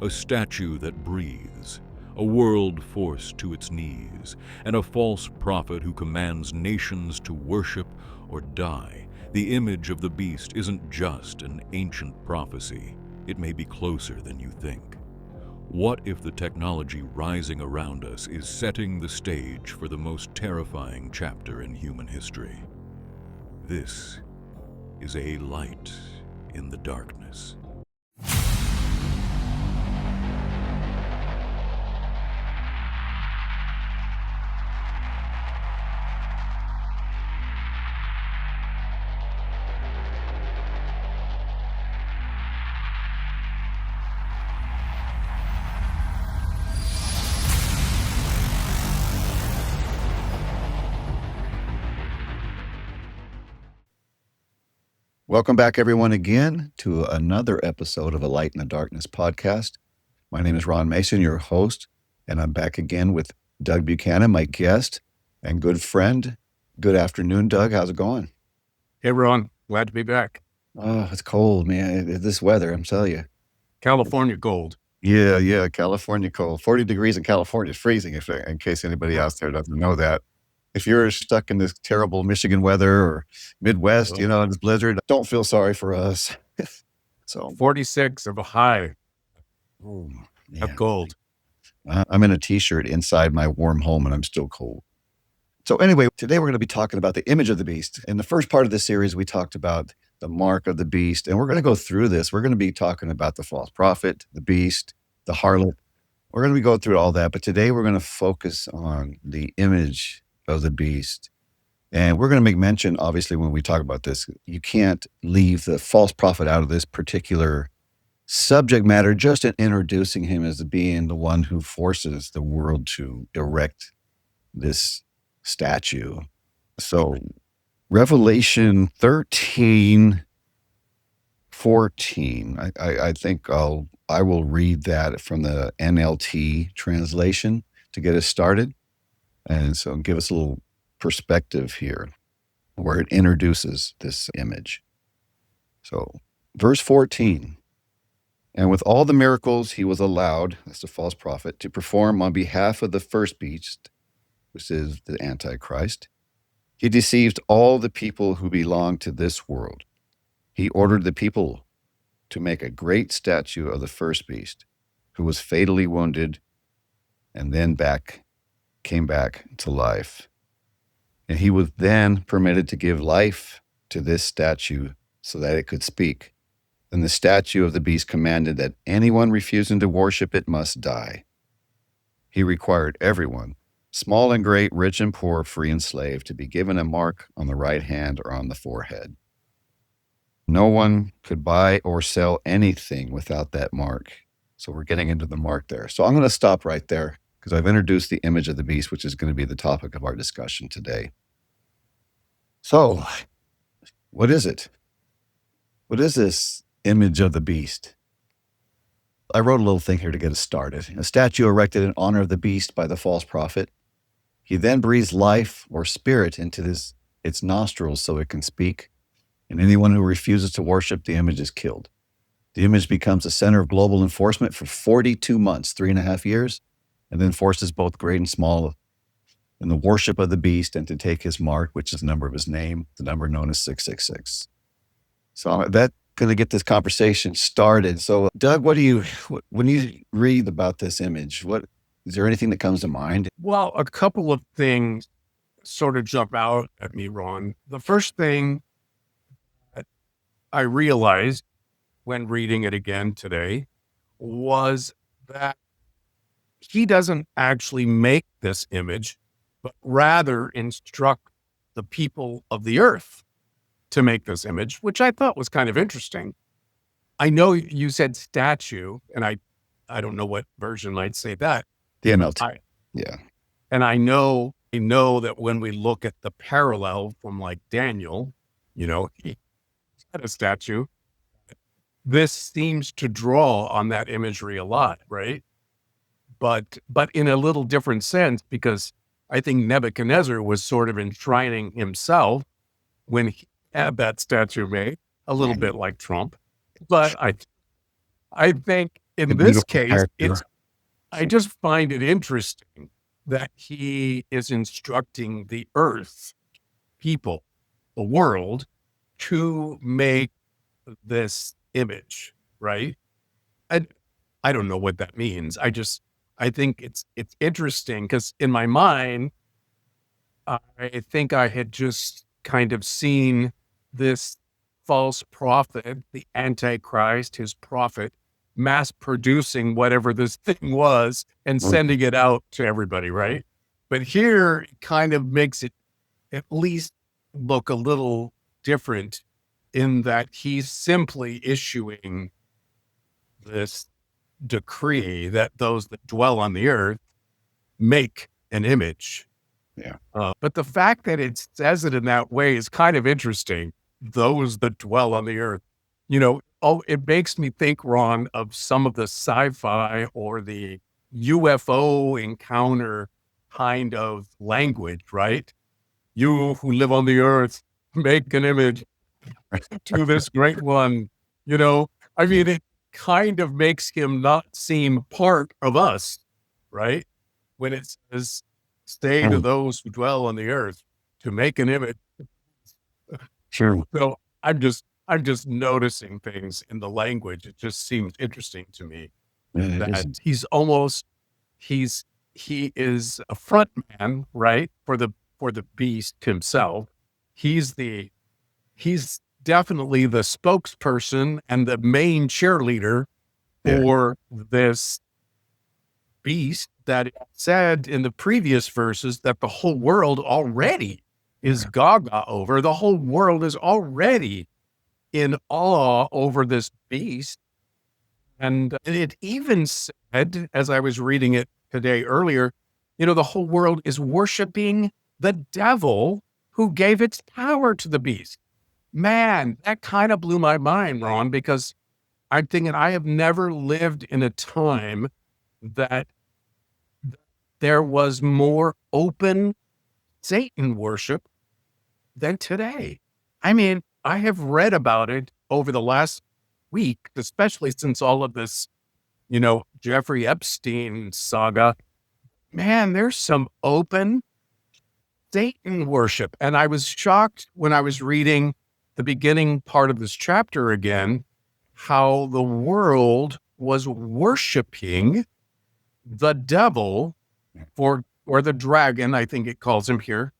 A statue that breathes, a world forced to its knees, and a false prophet who commands nations to worship or die. The image of the beast isn't just an ancient prophecy. It may be closer than you think. What if the technology rising around us is setting the stage for the most terrifying chapter in human history? This is a light in the darkness. Welcome back, everyone, again to another episode of A Light in the Darkness podcast. My name is Ron Mason, your host, and I'm back again with Doug Buchanan, my guest and good friend. Good afternoon, Doug. How's it going? Hey, Ron. Glad to be back. Oh, it's cold, man. This weather, I'm telling you. California cold. Yeah. California cold. 40 degrees in California is freezing, in case anybody out there doesn't know that. If you're stuck in this terrible Michigan weather or Midwest, in this blizzard, don't feel sorry for us. So 46 of a high. Oh, Of cold. I'm in a t-shirt inside my warm home and I'm still cold. So anyway, today we're going to be talking about the image of the beast. In the first part of the series, we talked about the mark of the beast, and we're going to go through this. We're going to be talking about the false prophet, the beast, the harlot. We're going to be going through all that, but today we're going to focus on the image of the beast. And we're going to make mention, obviously, when we talk about this, you can't leave the false prophet out of this particular subject matter, just in introducing him as being the one who forces the world to erect this statue. So Revelation 13:14, I think I will read that from the NLT translation to get us started. And so give us a little perspective here where it introduces this image. So verse 14, and with all the miracles he was allowed, that's the false prophet, to perform on behalf of the first beast, which is the Antichrist, he deceived all the people who belong to this world. He ordered the people to make a great statue of the first beast, who was fatally wounded and then came back to life. And he was then permitted to give life to this statue so that it could speak. Then the statue of the beast commanded that anyone refusing to worship it must die. He required everyone, small and great, rich and poor, free and slave, to be given a mark on the right hand or on the forehead. No one could buy or sell anything without that mark. So we're getting into the mark there. So I'm going to stop right there because I've introduced the image of the beast, which is going to be the topic of our discussion today. So, what is it? What is this image of the beast? I wrote a little thing here to get us started. A statue erected in honor of the beast by the false prophet. He then breathes life or spirit into its nostrils so it can speak, and anyone who refuses to worship the image is killed. The image becomes the center of global enforcement for 42 months, 3.5 years, and then forces both great and small in the worship of the beast and to take his mark, which is the number of his name, the number known as 666. So that's going to get this conversation started. So Doug, when you read about this image, is there anything that comes to mind? Well, a couple of things sort of jump out at me, Ron. The first thing that I realized when reading it again today was that he doesn't actually make this image, but rather instruct the people of the earth to make this image, which I thought was kind of interesting. I know you said statue, and I don't know what version might say that. The NLT. Yeah. And I know that when we look at the parallel from like Daniel, he had a statue. This seems to draw on that imagery a lot, right? But in a little different sense, because I think Nebuchadnezzar was sort of enshrining himself when he had that statue made, a little bit like Trump. But I think in A this beautiful case, character. I just find it interesting that he is instructing the earth, people, the world, to make this image, right? I, I don't know what that means. I think it's interesting because in my mind, I think I had just kind of seen this false prophet, the Antichrist, his prophet, mass producing whatever this thing was and Mm. sending it out to everybody, right? But here it kind of makes it at least look a little different in that he's simply issuing this decree that those that dwell on the earth make an image. Yeah. But the fact that it says it in that way is kind of interesting. Those that dwell on the earth, it makes me think, Ron, of some of the sci-fi or the UFO encounter kind of language, right? You who live on the earth, make an image to this great one. I mean, it kind of makes him not seem part of us, right? When it says, stay to Mm. those who dwell on the earth to make an image. Sure. So I'm just noticing things in the language. It just seems interesting to me Yeah, it that is. he is a front man, right? For the beast himself. He's definitely the spokesperson and the main cheerleader Yeah. for this beast that it said in the previous verses that the whole world already is gaga over. The whole world is already in awe over this beast. And it even said, as I was reading it today earlier, the whole world is worshiping the devil who gave its power to the beast. Man, that kind of blew my mind, Ron, because I'm thinking I have never lived in a time that there was more open Satan worship than today. I mean, I have read about it over the last week, especially since all of this, Jeffrey Epstein saga. Man, there's some open Satan worship. And I was shocked when I was reading the beginning part of this chapter again, how the world was worshiping the devil or the dragon, I think it calls him here,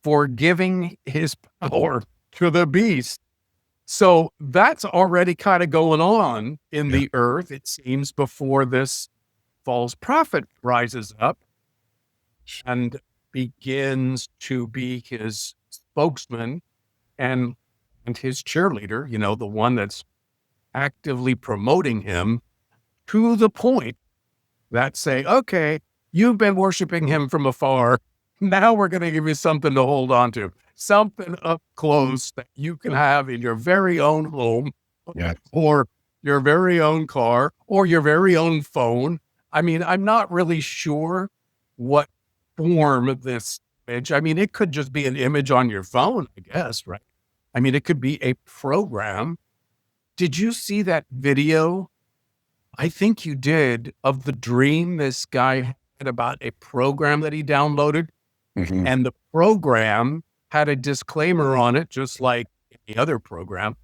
for giving his power to the beast. So that's already kind of going on in the earth, it seems, before this false prophet rises up and begins to be his spokesman and his cheerleader, the one that's actively promoting him to the point that say, okay, you've been worshiping him from afar. Now we're going to give you something to hold on to, something up close that you can have in your very own home or your very own car or your very own phone. I mean, I'm not really sure what form this image. I mean, it could just be an image on your phone, I guess, right? I mean, it could be a program. Did you see that video? I think you did, of the dream this guy had about a program that he downloaded. Mhm. And the program had a disclaimer on it, just like any other program.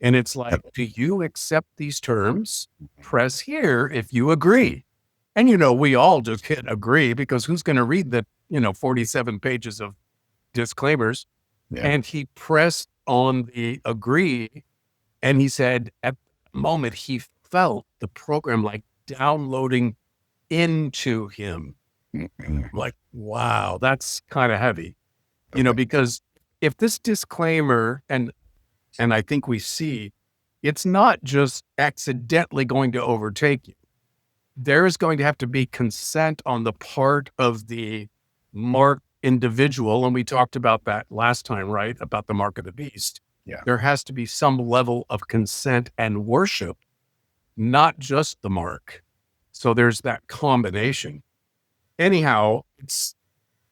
And it's like, do you accept these terms? Press here if you agree. And, we all just hit agree because who's going to read the, 47 pages of disclaimers? Yeah. And he pressed on the agree. And he said at the moment he felt the program like downloading into him. Mhm. Like, wow, that's kind of heavy, because if this disclaimer, and I think we see, it's not just accidentally going to overtake you. There is going to have to be consent on the part of the marked individual. And we talked about that last time, right? About the mark of the beast. Yeah. There has to be some level of consent and worship, not just the mark. So there's that combination. Anyhow, it's,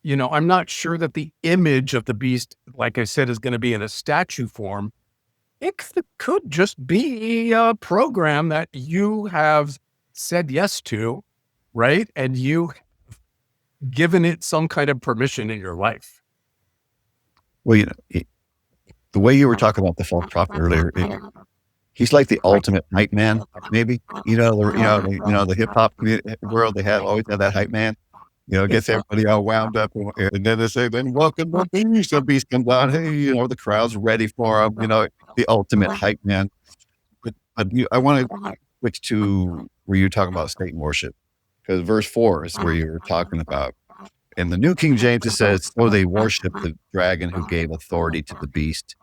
I'm not sure that the image of the beast, like I said, is going to be in a statue form. It could just be a program that you have said yes to, right? And you given it some kind of permission in your life. Well, the way you were talking about the false prophet earlier, he's like the ultimate hype man, maybe. The hip hop world, they always have that hype man. Gets everybody all wound up, and then they say, "Then welcome the beast." The beast comes out. Hey, the crowd's ready for him. The ultimate hype man. But I want to switch to where you're talking about Satan worship, because verse 4 is where you're talking about. In the New King James, it says, "So they worship the dragon who gave authority to the beast."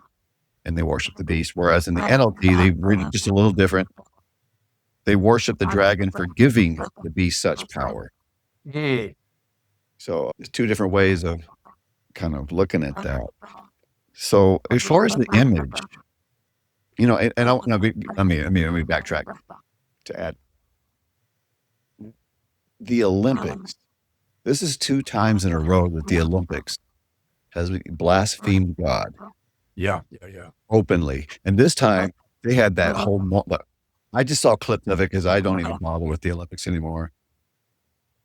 And they worship the beast. Whereas in the NLT, they read it just a little different. They worship the dragon for giving the beast such power. So there's two different ways of kind of looking at that. So as far as the image, and let me backtrack to add the Olympics. This is 2 times in a row that the Olympics has blasphemed God. Yeah. Openly. And this time they had that whole, I just saw clips of it because I don't even bother with the Olympics anymore.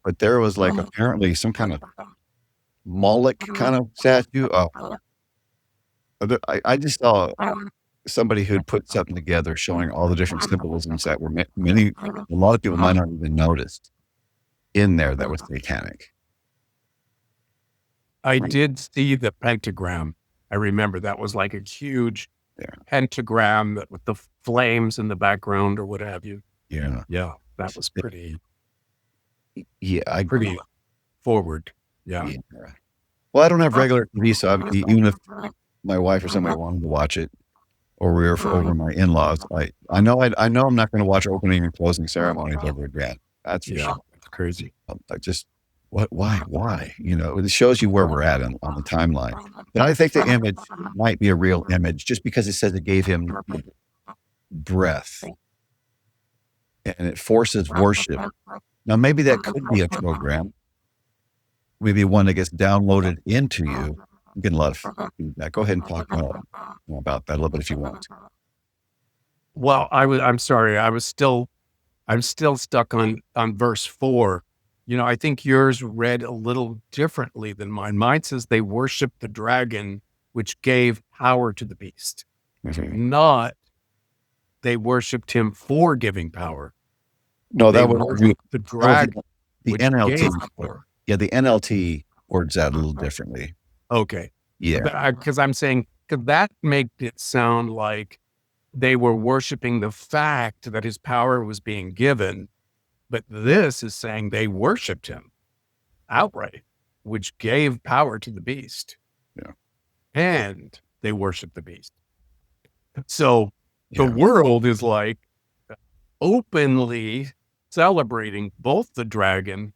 But there was like apparently some kind of Moloch kind of statue. I just saw somebody who'd put something together showing all the different symbolisms that were a lot of people might not even noticed in there that was satanic. I did see the pentagram. I remember that was like a huge pentagram with the flames in the background or what have you. Yeah. Yeah. That was pretty forward. Yeah. Well, I don't have regular TV, so even if my wife or somebody wanted to watch it, or we were over my in-laws, I know I'm not going to watch opening and closing ceremonies over again. That's for sure. It's crazy. Why? It shows you where we're at on the timeline. And I think the image might be a real image just because it says it gave him breath and it forces worship. Now, maybe that could be a program, maybe one that gets downloaded into you. I'm getting a lot of feedback. Go ahead and talk about that a little bit if you want. Well, I'm sorry. I'm still stuck on verse 4. I think yours read a little differently than mine. Mine says they worship the dragon, which gave power to the beast. Not they worshipped him for giving power. No, that was the dragon. The NLT. Yeah, the NLT words that a little differently. Okay. Yeah. Because I'm saying, because that made it sound like they were worshiping the fact that his power was being given. But this is saying they worshiped him outright, which gave power to the beast. Yeah. And they worshiped the beast. So the world is like openly celebrating both the dragon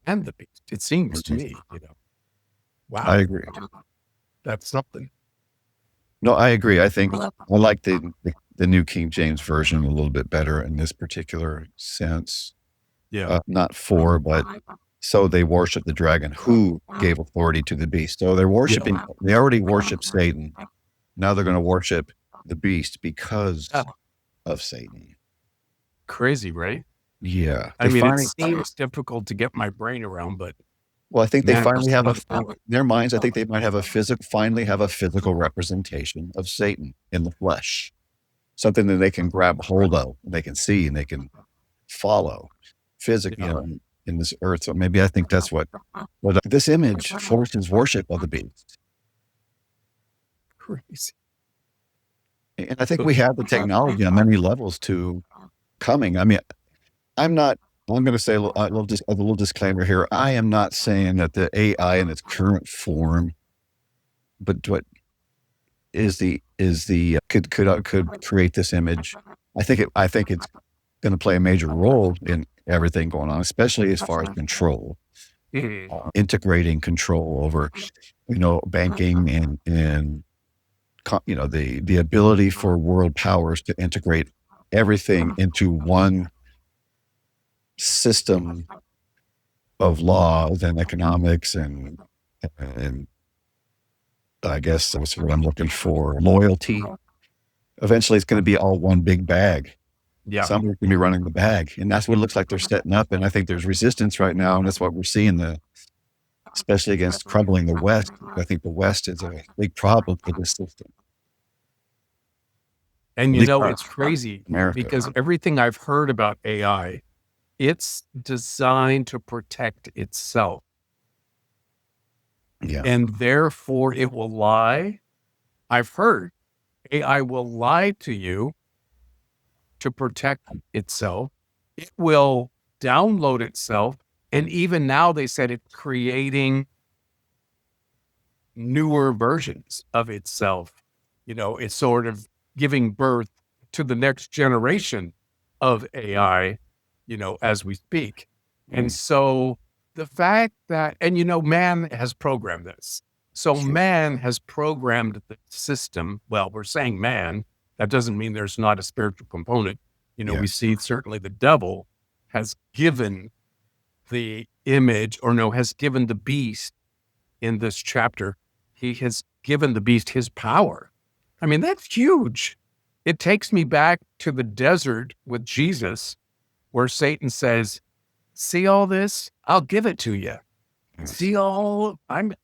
and the beast. It seems to me, Wow. I agree. That's something. No, I agree. I think I like the New King James Version a little bit better in this particular sense. Yeah. Not for, but so they worship the dragon who gave authority to the beast. So they're worshiping, they already worship Satan. Now they're going to worship the beast because of Satan. Crazy, right? Yeah. It seems difficult to get my brain around, but. Well, I think they finally have in their minds, I think they might have finally have a physical representation of Satan in the flesh. Something that they can grab hold of, they can see, and they can follow physically, in this earth. So maybe I think that's what this image forces worship of the beast. Crazy. And I think we have the technology on many levels to coming. I mean, I'm going to say a little disclaimer here. I am not saying that the AI in its current form, but what could create this image. I think it's going to play a major role in everything going on, especially as far as control, integrating control over, banking and the ability for world powers to integrate everything into one system of laws and economics and I guess that's what I'm looking for. Loyalty. Eventually it's going to be all one big bag. Yeah. Somebody's going to be running the bag. And that's what it looks like they're setting up. And I think there's resistance right now. And that's what we're seeing, especially against crumbling the West. I think the West is a big problem for this system. And At least it's crazy America. because everything I've heard about AI, it's designed to protect itself. Yeah. And therefore it will lie. I've heard AI will lie to you to protect itself. It will download itself. And even now they said it's creating newer versions of itself. It's sort of giving birth to the next generation of AI, as we speak. And so the fact that, and man has programmed this. So man has programmed the system. Well, we're saying man, that doesn't mean there's not a spiritual component. We see certainly the devil has given the image, has given the beast in this chapter. He has given the beast his power. I mean, that's huge. It takes me back to the desert with Jesus, where Satan says, see all this? I'll give it to you. See I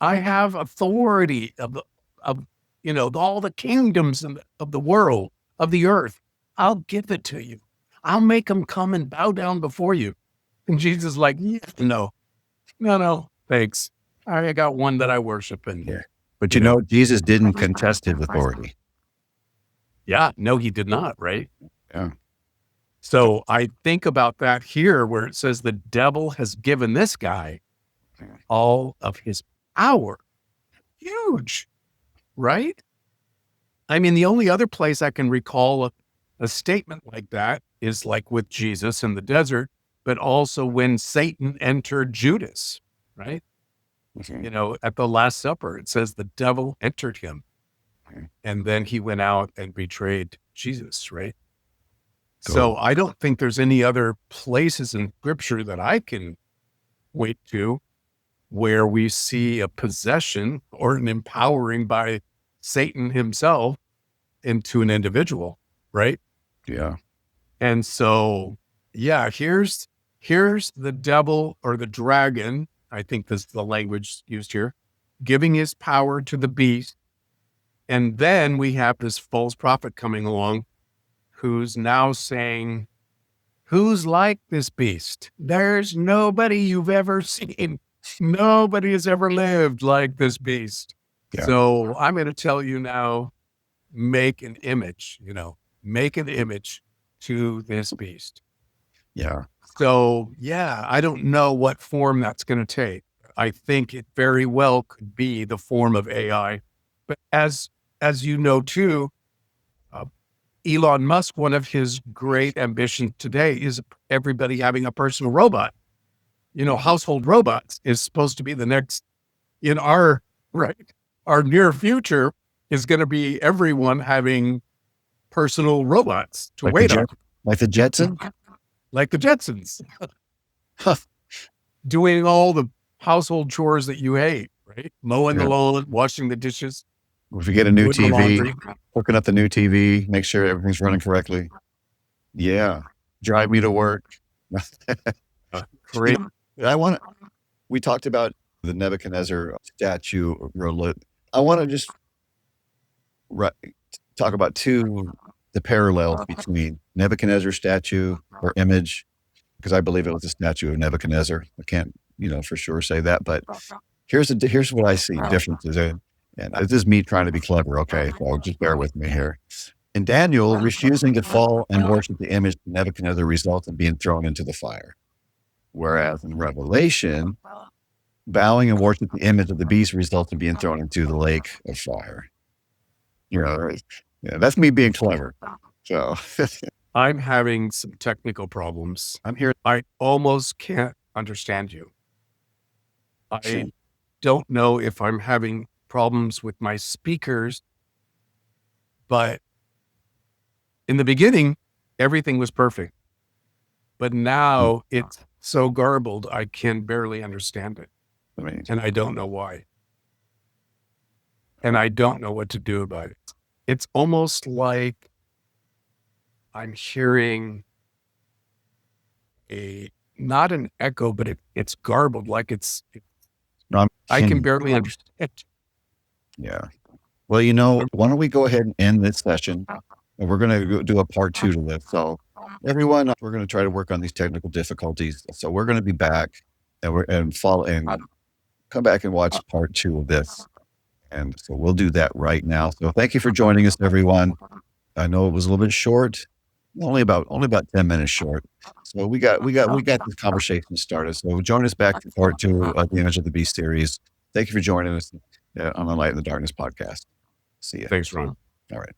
have authority of all the kingdoms of the world, of the earth. I'll give it to you. I'll make them come and bow down before you. And Jesus is like, no, thanks. I got one that I worship. And But Jesus didn't contest his authority. Yeah, no, he did not, right? Yeah. So I think about that here where it says the devil has given this guy all of his power. Huge, right? I mean, the only other place I can recall a statement like that is like with Jesus in the desert, but also when Satan entered Judas, right? At the Last Supper, it says the devil entered him. And then he went out and betrayed Jesus, right? So I don't think there's any other places in scripture that I can point to where we see a possession or an empowering by Satan himself into an individual, right? Yeah. And so, here's the devil or the dragon, I think this is the language used here, giving his power to the beast. And then we have this false prophet coming along who's now saying, who's like this beast? There's nobody you've ever seen. Nobody has ever lived like this beast. Yeah. So I'm going to tell you now, make an image, make an image to this beast. Yeah. So, I don't know what form that's going to take. I think it very well could be the form of AI. But as you know, too, Elon Musk, one of his great ambitions today is everybody having a personal robot. Household robots is supposed to be the next in our near future is going to be everyone having personal robots to wait on. Like the Jetsons? Like the Jetsons. Doing all the household chores that you hate, right? Mowing the lawn, washing the dishes. If you get a new TV, hooking up the new TV, make sure everything's running correctly. Yeah. Drive me to work. Great. We talked about the Nebuchadnezzar statue. I want to just talk about the parallels between Nebuchadnezzar statue or image, because I believe it was a statue of Nebuchadnezzar. I can't, for sure say that, but here's what I see differences in. And this is me trying to be clever, okay? So just bear with me here. In Daniel, refusing to fall and worship the image of Nebuchadnezzar results in being thrown into the fire. Whereas in Revelation, bowing and worshiping the image of the beast results in being thrown into the lake of fire. That's me being clever. So I'm having some technical problems. I'm here. I almost can't understand you. I don't know if I'm having problems with my speakers, but in the beginning, everything was perfect. But now it's so garbled, I can barely understand it. And I don't know why. And I don't know what to do about it. It's almost like I'm hearing not an echo, but it's garbled, like No, I can barely understand it. Yeah. Well, why don't we go ahead and end this session, and we're going to do a part 2 to this. So everyone, we're going to try to work on these technical difficulties. So we're going to be back and come back and watch part 2 of this. And so we'll do that right now. So thank you for joining us, everyone. I know it was a little bit short, only about 10 minutes short. So we got this conversation started. So join us back for part 2 of the Image of the Beast series. Thank you for joining us on the Light in the Darkness podcast. See you. Thanks, Ron. All right.